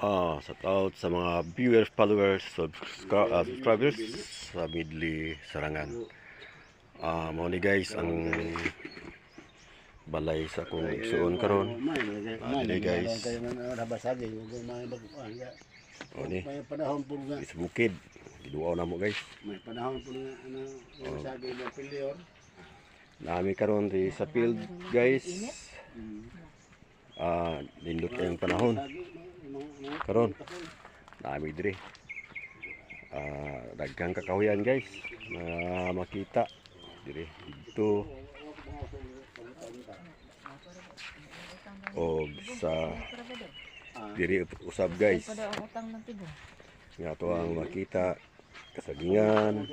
Shout out sa mga viewers, followers, subscribers sa Midli Sarangan. Mo ni guys ang balay sa kung igsuon karon. Dili guys. O ni. May panahon po nga. Sa bukid. Giduaw na mo guys. May panahon po nga sagay ng pilyor. Nami karon di sa field guys. Lindot kayong panahon. Karon nami diri. Daghang kakahuyan guys na makita diri dito o sa diri usab guys nga to ang makita kasagingan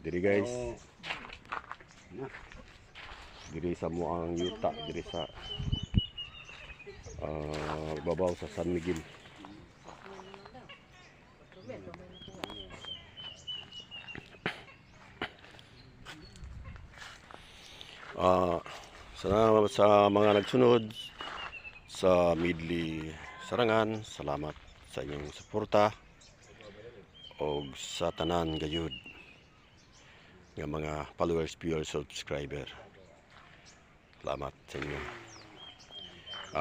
diri guys diri sa muang yuta diri sa babaw sa San Miguel. Salamat sa mga nagsunod sa Midli Sarangan. Salamat sa inyong suporta o sa tanan gayud ng mga followers, viewers, subscriber. Salamat sa inyo.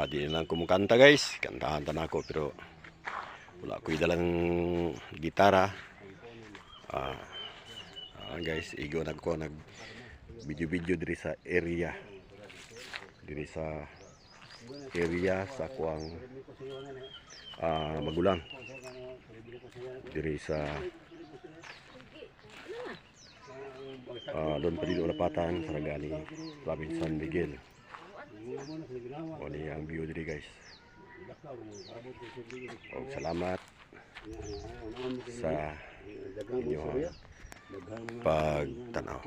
Di na lang kumukanta guys. Kantahan na ako pero wala ko'y dalang gitara. Guys, igo nag video diri sa area. Diri sa area sa kuang magulang. Diri sa Don Padilla Ulapatan, Sarangani, Province San Miguel. O ni ang view diri guys. O salamat sa inyong pagtanaw.